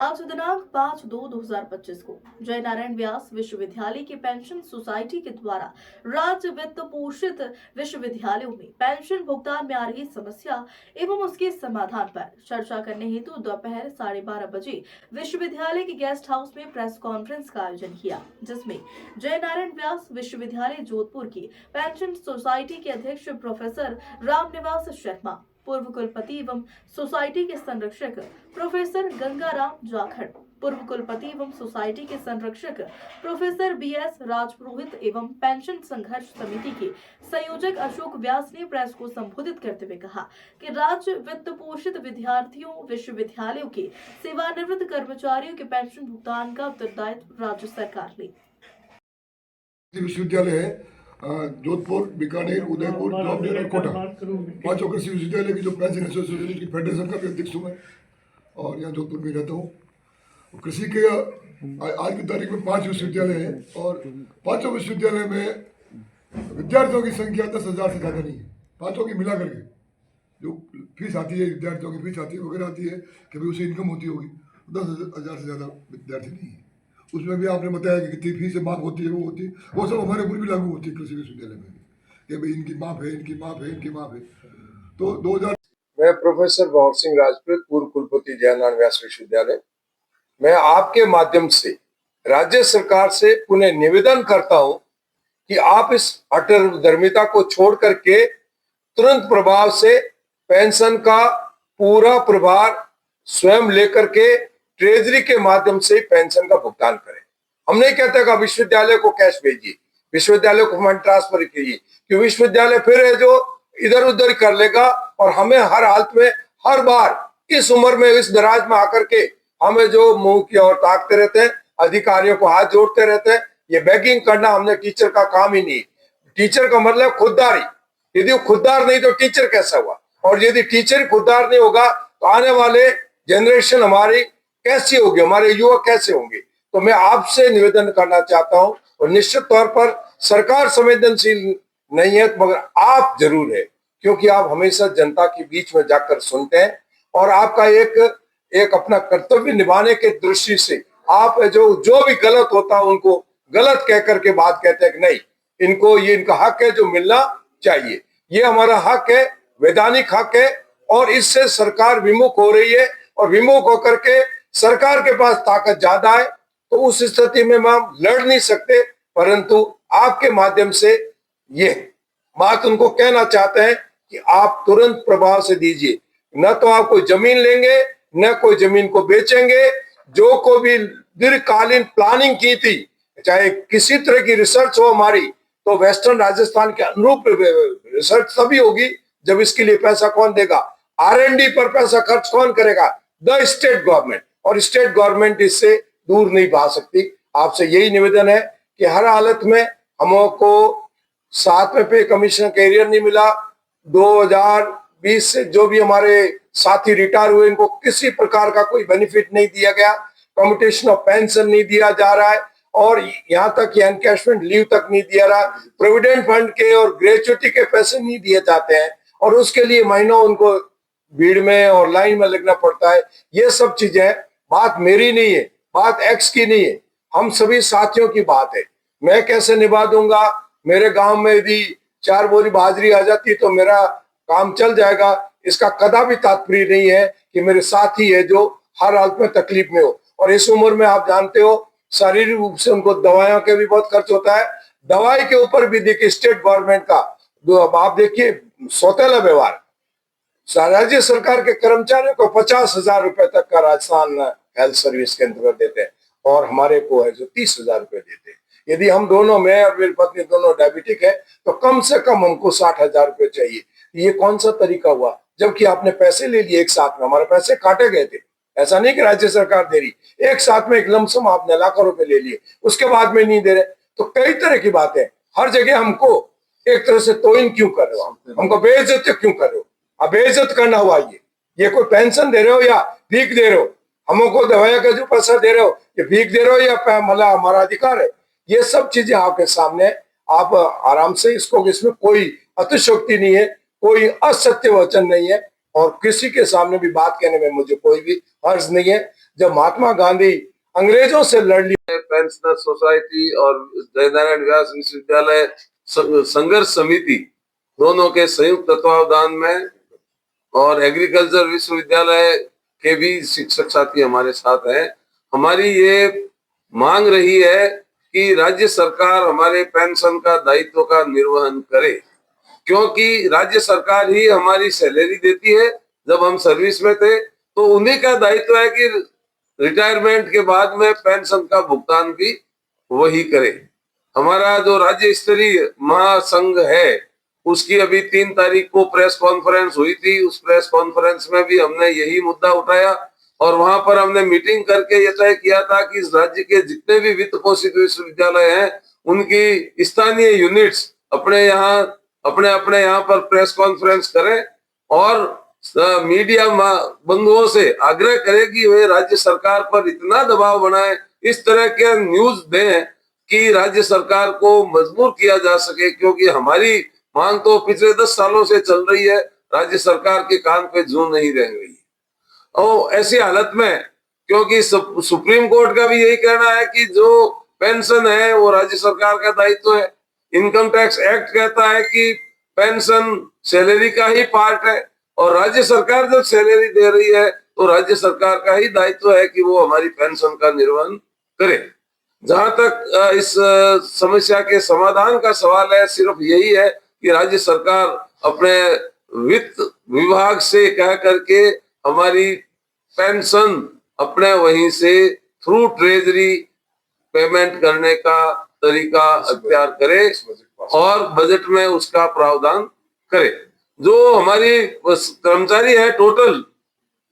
आज दिनांक 5/2/2025 को जय नारायण व्यास विश्वविद्यालय की पेंशन सोसाइटी के द्वारा राज्य वित्त पोषित विश्वविद्यालयों में पेंशन भुगतान में आ रही समस्या एवं उसके समाधान पर चर्चा करने हेतु दोपहर 12:30 बजे विश्वविद्यालय के गेस्ट हाउस में प्रेस कॉन्फ्रेंस का आयोजन किया, जिसमें जय नारायण व्यास विश्वविद्यालय जोधपुर की पेंशन सोसाइटी के अध्यक्ष प्रोफेसर रामनिवास शर्मा, पूर्व कुलपति एवं सोसाइटी के संरक्षक प्रोफेसर गंगाराम जाखड़, पूर्व कुलपति एवं सोसाइटी के संरक्षक प्रोफेसर BS राजपुरोहित एवं पेंशन संघर्ष समिति के संयोजक अशोक व्यास ने प्रेस को संबोधित करते हुए कहा कि राज्य वित्त पोषित विद्यार्थियों विश्वविद्यालयों के सेवानिवृत्त कर्मचारियों के पेंशन भुगतान का उत्तरदायित्व राज्य सरकार ले। विश्वविद्यालय है जोधपुर, बीकानेर, उदयपुर, जौनपुर और कोटा, पांचों कृषि विश्वविद्यालय की जो पेंशन एसोसिएशन की फेडरेशन का भी अध्यक्ष हूँ मैं और यहाँ जोधपुर में रहता हूँ। कृषि के आज की तारीख में 5 विश्वविद्यालय हैं और पांचों विश्वविद्यालय में विद्यार्थियों की संख्या 10,000 से ज़्यादा नहीं है। पांचों की मिला करके जो फीस आती है, विद्यार्थियों की फीस आती है वगैरह आती है कि भाई उसे इनकम होती होगी, 10,000 से ज़्यादा विद्यार्थी नहीं है। उसमें भी आपने बताया कि कितनी फीस माफ होती है, वो होती है, वो सब हमारे ऊपर भी लागू होती है कृषि विश्वविद्यालय में कि भाई इनकी माफ है, इनकी माफ है, इनकी माफ है। तो 2000 मैं प्रोफेसर भंवर सिंह राजपूत, पूर्व कुलपति जय नारायण व्यास विश्वविद्यालय, मैं आपके माध्यम से राज्य सरकार से पुनः निवेदन करता हूं कि आप इस अटलधर्मिता को छोड़ करके तुरंत प्रभाव से पेंशन का पूरा प्रभार स्वयं लेकर के ट्रेजरी के माध्यम से पेंशन का भुगतान करें। हम नहीं कहते कि विश्वविद्यालय को कैश भेजिए, विश्वविद्यालय को फंड ट्रांसफर कीजिए, क्योंकि विश्वविद्यालय फिर है जो इधर उधर कर लेगा और हमें हर हालत में हर बार इस उम्र में इस दराज में आकर के हमें जो मुंह की ओर ताकते रहते हैं, अधिकारियों को हाथ जोड़ते रहते हैं। ये बेगिंग करना हमने टीचर का काम ही नहीं। टीचर का मतलब खुददारी, यदि वो खुददार नहीं तो टीचर कैसा हुआ, और यदि टीचर खुददार नहीं होगा तो आने वाले जनरेशन हमारी कैसी होगी, हमारे युवा कैसे होंगे। तो मैं आपसे निवेदन करना चाहता हूं, और निश्चित तौर पर सरकार संवेदनशील नहीं है मगर आप जरूर है, क्योंकि आप हमेशा जनता के बीच में जाकर सुनते हैं और आपका एक अपना कर्तव्य निभाने के दृष्टि से आप जो भी गलत होता है उनको गलत कह करके बात कहते हैं कि नहीं, इनको ये इनका हक है जो मिलना चाहिए, ये हमारा हक है, वैधानिक हक है। और इससे सरकार विमुख हो रही है और विमुख होकर के सरकार के पास ताकत ज्यादा है, तो उस स्थिति में हम लड़ नहीं सकते। परंतु आपके माध्यम से ये बात उनको कहना चाहते हैं कि आप तुरंत प्रभाव से दीजिए, न तो आप कोई जमीन लेंगे न कोई जमीन को बेचेंगे। जो को भी दीर्घकालीन प्लानिंग की थी, चाहे किसी तरह की रिसर्च हो हमारी, तो वेस्टर्न राजस्थान के अनुरूप रिसर्च तभी होगी जब इसके लिए पैसा कौन देगा, R&D पर पैसा खर्च कौन करेगा, द स्टेट गवर्नमेंट, और स्टेट गवर्नमेंट इससे दूर नहीं भाग सकती। आपसे यही निवेदन है कि हर हालत में हमको 7वें पे कमीशन कैरियर नहीं मिला। 2020 से जो भी हमारे साथी रिटायर हुए इनको किसी प्रकार का कोई बेनिफिट नहीं दिया गया, कम्यूटेशन ऑफ पेंशन नहीं दिया जा रहा है, और यहाँ तक कि एनकैशमेंट लीव तक नहीं दिया रहा, प्रोविडेंट फंड के और ग्रेचुइटी के पैसे नहीं दिए जाते हैं, और उसके लिए महीनों उनको भीड़ में और लाइन में लगना पड़ता है। ये सब चीजें, बात मेरी नहीं है, बात एक्स की नहीं है, हम सभी साथियों की बात है। मैं कैसे निभा दूंगा, मेरे गांव में यदि 4 बोरी बाजरी आ जाती तो मेरा काम चल जाएगा, इसका कदापि तात्पर्य नहीं है कि मेरे साथी है जो हर हालत में तकलीफ में हो। और इस उम्र में आप जानते हो शारीरिक रूप से उनको दवाइयों के भी बहुत खर्च होता है। दवाई के ऊपर भी देखिए स्टेट गवर्नमेंट का आप देखिए सौतेला व्यवहार, राज्य सरकार के कर्मचारियों को 50,000 रुपए तक का राजस्थान हेल्थ सर्विस के अंतर्गत देते हैं, और हमारे को है जो 30,000 रुपए देते हैं। यदि हम दोनों, मैं और मेरी पत्नी दोनों डायबिटिक है, तो कम से कम हमको 60,000 रुपए चाहिए। ये कौन सा तरीका हुआ, जबकि आपने पैसे ले लिए एक साथ में, हमारे पैसे काटे गए थे। ऐसा नहीं कि राज्य सरकार दे रही, एक साथ में एक लमसम आपने लाखों रुपए ले लिए, उसके बाद में नहीं दे रहे। तो कई तरह की बातें, हर जगह हमको एक तरह से तोइन क्यों कर रहे हो, हमको बेइज्जत क्यों कर रहे हो। अब बेइज्जत करना हुआ ये कोई पेंशन दे रहे हो या भीख दे रहे हो, हमको दवाइयां का जो पैसा दे रहे हो ये भीख दे रहे हो या मतलब हमारा अधिकार है। ये सब चीजें आपके सामने, आप आराम से इसको, इसमें कोई अतिशयोक्ति नहीं है, कोई असत्य वचन नहीं है, और किसी के सामने भी बात कहने में मुझे कोई भी हर्ज नहीं है। जब महात्मा गांधी अंग्रेजों से लड़ लिए, पेंशनर सोसाइटी और जयनारायण व्यास विश्वविद्यालय संघर्ष समिति दोनों के संयुक्त तत्वावधान में और एग्रीकल्चर विश्वविद्यालय के भी शिक्षक साथी हमारे साथ हैं। हमारी ये मांग रही है कि राज्य सरकार हमारे पेंशन का दायित्व का निर्वहन करे, क्योंकि राज्य सरकार ही हमारी सैलरी देती है। जब हम सर्विस में थे तो उन्हीं का दायित्व है कि रिटायरमेंट के बाद में पेंशन का भुगतान भी वही करे। हमारा जो राज्य स्तरीय महासंघ है उसकी अभी 3 तारीख को प्रेस कॉन्फ्रेंस हुई थी। उस प्रेस कॉन्फ्रेंस में भी हमने यही मुद्दा उठाया और वहां पर हमने मीटिंग करके ये तय किया था कि इस राज्य के जितने भी वित्त पोषित विश्वविद्यालय हैं उनकी स्थानीय यूनिट्स अपने यहाँ पर प्रेस कॉन्फ्रेंस करें और मीडिया बंधुओं से आग्रह करें कि वे राज्य सरकार पर इतना दबाव बनाएं, इस तरह के न्यूज दें कि राज्य सरकार को मजबूर किया जा सके, क्योंकि हमारी मांग तो पिछले 10 सालों से चल रही है, राज्य सरकार के कान पे जूं नहीं रह रही है। और ऐसी हालत में, क्योंकि सुप्रीम कोर्ट का भी यही कहना है कि जो पेंशन है वो राज्य सरकार का दायित्व है। इनकम टैक्स एक्ट कहता है कि पेंशन सैलरी का ही पार्ट है और राज्य सरकार जब सैलरी दे रही है तो राज्य सरकार का ही दायित्व है कि वो हमारी पेंशन का निर्वहन करे। जहां तक इस समस्या के समाधान का सवाल है, सिर्फ यही है कि राज्य सरकार अपने वित्त विभाग से कह करके हमारी पेंशन अपने वहीं से थ्रू ट्रेजरी पेमेंट करने का तरीका अख्तियार करे और बजट में उसका प्रावधान करे। जो हमारी कर्मचारी है टोटल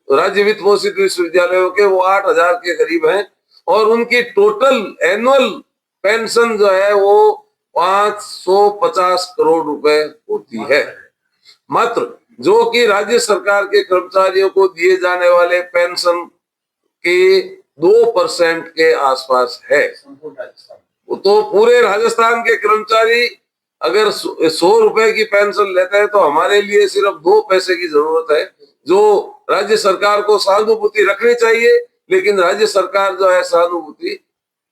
राज्य वित्त पोषित विश्वविद्यालयों के, वो 8,000 के करीब हैं और उनकी टोटल एनुअल पेंशन जो है वो 550 करोड़ रुपए होती है। मात्र जो कि राज्य सरकार के कर्मचारियों को दिए जाने वाले पेंशन के 2% के आसपास है। तो पूरे राजस्थान के कर्मचारी अगर 100 रुपए की पेंशन लेते हैं तो हमारे लिए सिर्फ 2 पैसे की जरूरत है, जो राज्य सरकार को सहानुभूति रखनी चाहिए, लेकिन राज्य सरकार जो है सहानुभूति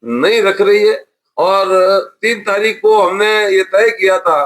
नहीं रख रही है। और 3 तारीख को हमने ये तय किया था